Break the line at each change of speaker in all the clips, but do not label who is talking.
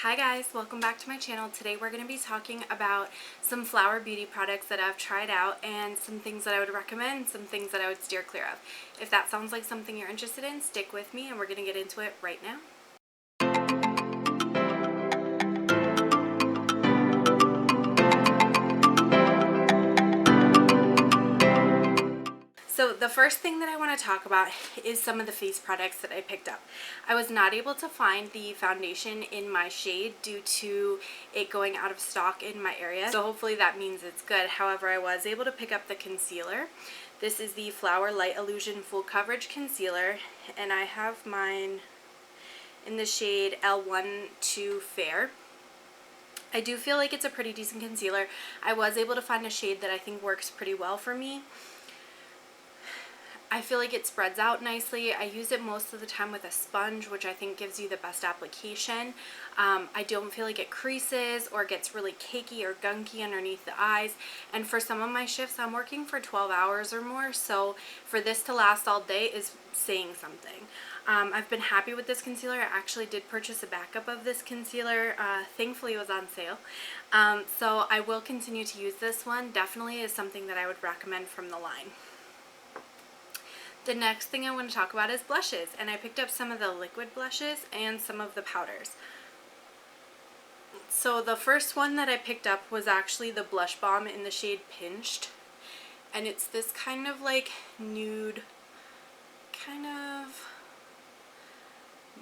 Hi guys, welcome back to my channel. Today we're going to be talking about some flower beauty products that I've tried out and some things that I would recommend, some things that I would steer clear of. If that sounds like something you're interested in, stick with me and we're going to get into it right now. So the first thing that I want to talk about is some of the face products that I picked up. I was not able to find the foundation in my shade due to it going out of stock in my area. So hopefully that means it's good. However, I was able to pick up the concealer. This is the Flower Light Illusion Full Coverage Concealer, and I have mine in the shade L12 Fair. I do feel like it's a pretty decent concealer. I was able to find a shade that I think works pretty well for me. I feel like it spreads out nicely. I use it most of the time with a sponge, which I think gives you the best application. I don't feel like it creases or gets really cakey or gunky underneath the eyes. And for some of my shifts, I'm working for 12 hours or more, so for this to last all day is saying something. I've been happy with this concealer. I actually did purchase a backup of this concealer. Thankfully it was on sale. So I will continue to use this one. Definitely is something that I would recommend from the line. The next thing I want to talk about is blushes, and I picked up some of the liquid blushes and some of the powders. So the first one that I picked up was actually the blush balm in the shade Pinched, and it's this kind of like nude, kind of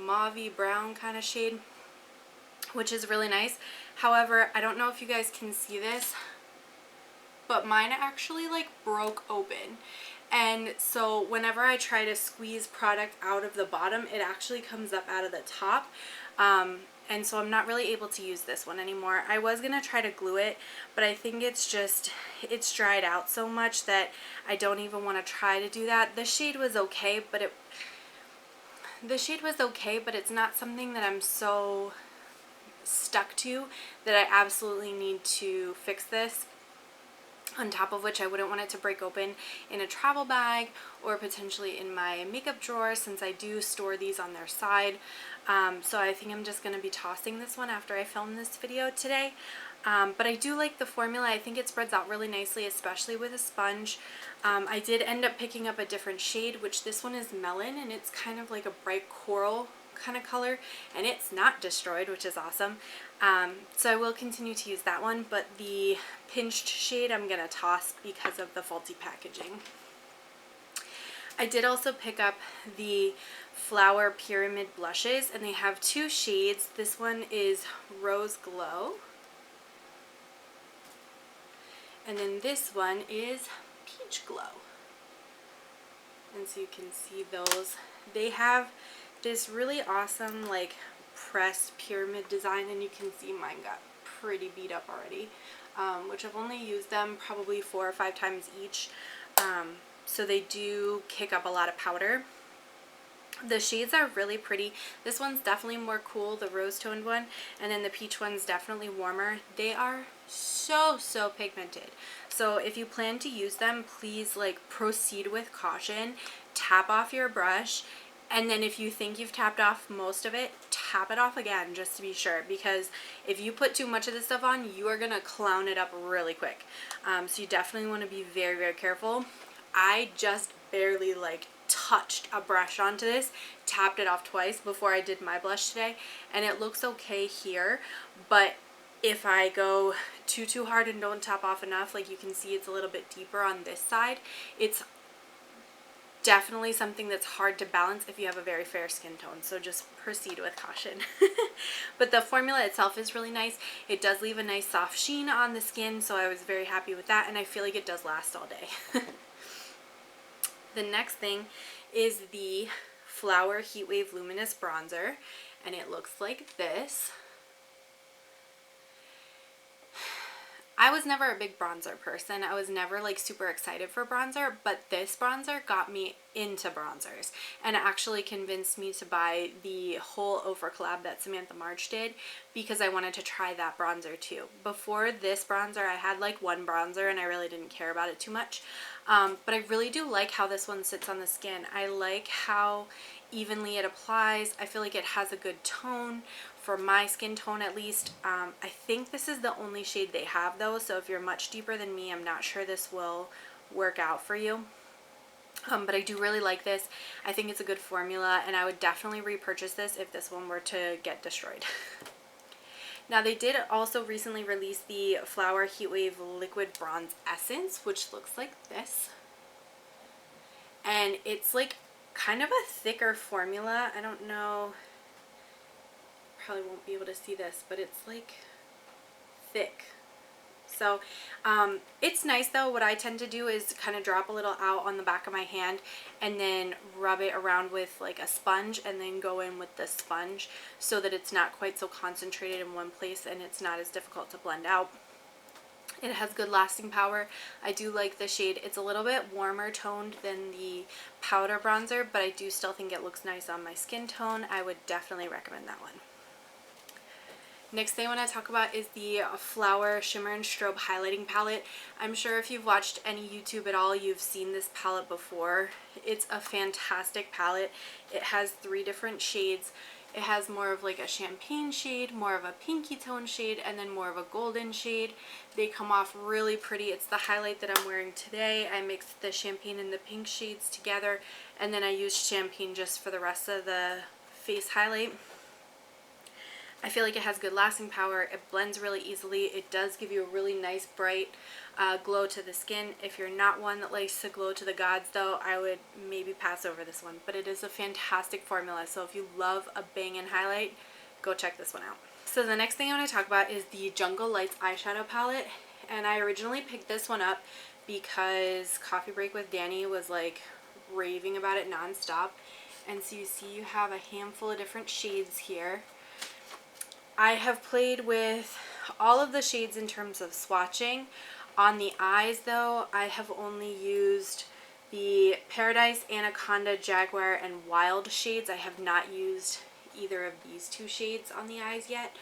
mauvey brown kind of shade, which is really nice. However, I don't know if you guys can see this, but mine actually like broke open. And so whenever I try to squeeze product out of the bottom, it actually comes up out of the top. And so I'm not really able to use this one anymore. I was going to try to glue it, but I think it's dried out so much that I don't even want to try to do that. The shade was okay, but it's not something that I'm so stuck to that I absolutely need to fix this. On top of which, I wouldn't want it to break open in a travel bag or potentially in my makeup drawer, since I do store these on their side. So I think I'm just going to be tossing this one after I film this video today. But I do like the formula. I think it spreads out really nicely, especially with a sponge. I did end up picking up a different shade, which this one is Melon, and it's kind of like a bright coral kind of color, and it's not destroyed, which is awesome. So I will continue to use that one, but the Pinched shade I'm gonna toss because of the faulty packaging. I did also pick up the Flower Pyramid blushes, and they have two shades. This one is Rose Glow, and then this one is Peach Glow. And so you can see those. They have this really awesome like pressed pyramid design, and you can see mine got pretty beat up already, which I've only used them probably 4 or 5 times each, so they do kick up a lot of powder. The shades are really pretty. This one's definitely more cool, the rose toned one, and then the peach one's definitely warmer. They are so pigmented, so if you plan to use them, please like proceed with caution. Tap off your brush, and then if you think you've tapped off most of it, tap it off again just to be sure, because if you put too much of this stuff on, you are going to clown it up really quick. So you definitely want to be very careful. I just barely like touched a brush onto this, tapped it off twice before I did my blush today, and it looks okay here, but if I go too hard and don't tap off enough, like you can see it's a little bit deeper on this side. It's definitely something that's hard to balance if you have a very fair skin tone, so just proceed with caution. But the formula itself is really nice. It does leave a nice soft sheen on the skin, so I was very happy with that, and I feel like it does last all day. The next thing is the Flower Heatwave Luminous Bronzer, and it looks like this. I was never a big bronzer person. I was never like super excited for bronzer, but this bronzer got me into bronzers and actually convinced me to buy the whole Ofra collab that Samantha March did, because I wanted to try that bronzer too. Before this bronzer, I had like one bronzer and I really didn't care about it too much. But I really do like how this one sits on the skin. I like how evenly it applies. I feel like it has a good tone. for my skin tone at least. I think this is the only shade they have though, so if you're much deeper than me, I'm not sure this will work out for you. But I do really like this. I think it's a good formula, and I would definitely repurchase this if this one were to get destroyed. Now they did also recently release the Flower Heatwave Liquid Bronze Essence, which looks like this. And it's like kind of a thicker formula. I don't know, probably won't be able to see this, but it's like thick. So it's nice though. What I tend to do is kind of drop a little out on the back of my hand and then rub it around with like a sponge and then go in with the sponge so that it's not quite so concentrated in one place and it's not as difficult to blend out. It has good lasting power. I do like the shade. It's a little bit warmer toned than the powder bronzer, but I do still think it looks nice on my skin tone. I would definitely recommend that one. Next thing I want to talk about is the Flower Shimmer and Strobe Highlighting Palette. I'm sure if you've watched any YouTube at all, you've seen this palette before. It's a fantastic palette. It has 3 different shades. It has more of like a champagne shade, more of a pinky tone shade, and then more of a golden shade. They come off really pretty. It's the highlight that I'm wearing today. I mixed the champagne and the pink shades together, and then I used champagne just for the rest of the face highlight. I feel like it has good lasting power. It blends really easily. It does give you a really nice bright glow to the skin. If you're not one that likes to glow to the gods though, I would maybe pass over this one. But it is a fantastic formula. So if you love a bang-in highlight, go check this one out. So the next thing I want to talk about is the Jungle Lights eyeshadow palette. And I originally picked this one up because Coffee Break with Danny was like raving about it nonstop. And so you see you have a handful of different shades here. I have played with all of the shades in terms of swatching. On the eyes though, I have only used the Paradise, Anaconda, Jaguar, and Wild shades. I have not used either of these 2 shades on the eyes yet.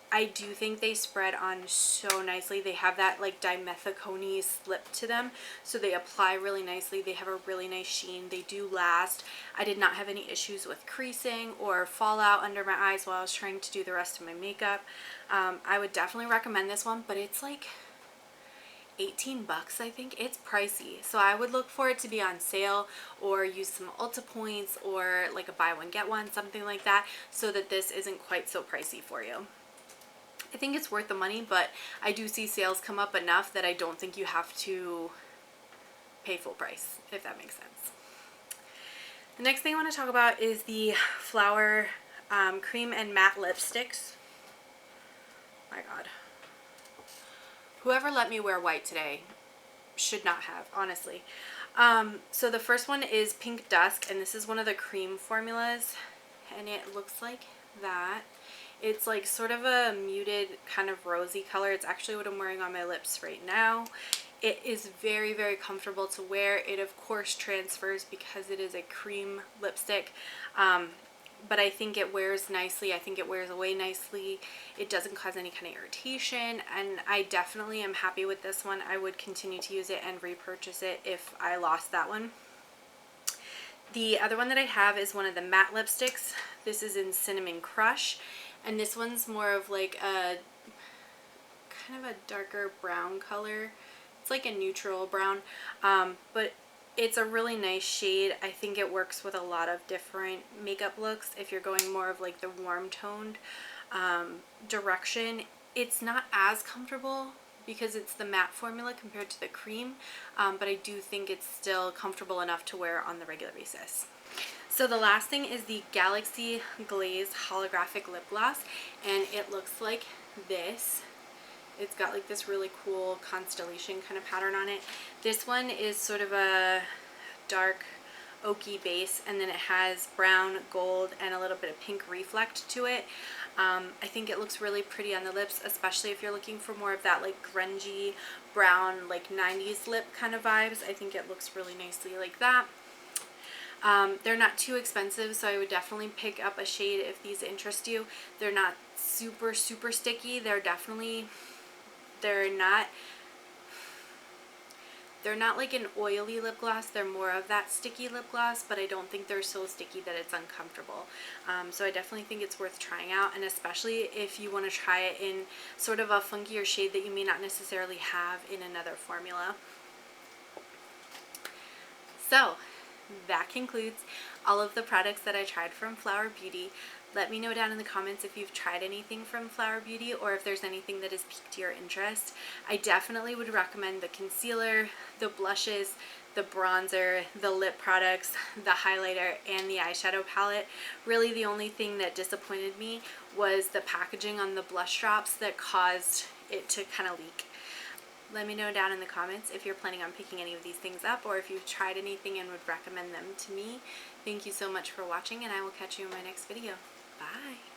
I do think they spread on so nicely. They have that like dimethicone slip to them, so they apply really nicely. They have a really nice sheen. They do last. I did not have any issues with creasing or fallout under my eyes while I was trying to do the rest of my makeup. I would definitely recommend this one, but it's like 18 bucks, I think. It's pricey, so I would look for it to be on sale or use some Ulta points or like a buy one get one, something like that, so that this isn't quite so pricey for you. I think it's worth the money, but I do see sales come up enough that I don't think you have to pay full price, if that makes sense. The next thing I want to talk about is the Flower Cream and Matte Lipsticks. My God. Whoever let me wear white today should not have, honestly. So the first one is Pink Dusk, and this is one of the cream formulas, and it looks like that. It's like sort of a muted kind of rosy color. It's actually what I'm wearing on my lips right now. It is very, very comfortable to wear. It of course transfers because it is a cream lipstick, but I think it wears nicely. I think it wears away nicely. It doesn't cause any kind of irritation, and I definitely am happy with this one. I would continue to use it and repurchase it if I lost that one. The other one that I have is one of the matte lipsticks. This is in Cinnamon Crush, and this one's more of like a kind of a darker brown color. It's like a neutral brown, but it's a really nice shade. I think it works with a lot of different makeup looks. If you're going more of like the warm toned direction, it's not as comfortable because it's the matte formula compared to the cream, but I do think it's still comfortable enough to wear on the regular basis. So the last thing is the Galaxy Glaze Holographic Lip Gloss, and it looks like this. It's got like this really cool constellation kind of pattern on it. This one is sort of a dark oaky base, and then it has brown, gold, and a little bit of pink reflect to it. I think it looks really pretty on the lips, especially if you're looking for more of that like grungy brown like 90s lip kind of vibes. I think it looks really nicely like that. They're not too expensive, so I would definitely pick up a shade if these interest you. They're not super sticky. They're They're not like an oily lip gloss, they're more of that sticky lip gloss, but I don't think they're so sticky that it's uncomfortable. So I definitely think it's worth trying out, and especially if you want to try it in sort of a funkier shade that you may not necessarily have in another formula. So that concludes all of the products that I tried from Flower Beauty. Let me know down in the comments if you've tried anything from Flower Beauty or if there's anything that has piqued your interest. I definitely would recommend the concealer, the blushes, the bronzer, the lip products, the highlighter, and the eyeshadow palette. Really the only thing that disappointed me was the packaging on the blush drops that caused it to kind of leak. Let me know down in the comments if you're planning on picking any of these things up or if you've tried anything and would recommend them to me. Thank you so much for watching, and I will catch you in my next video. Bye!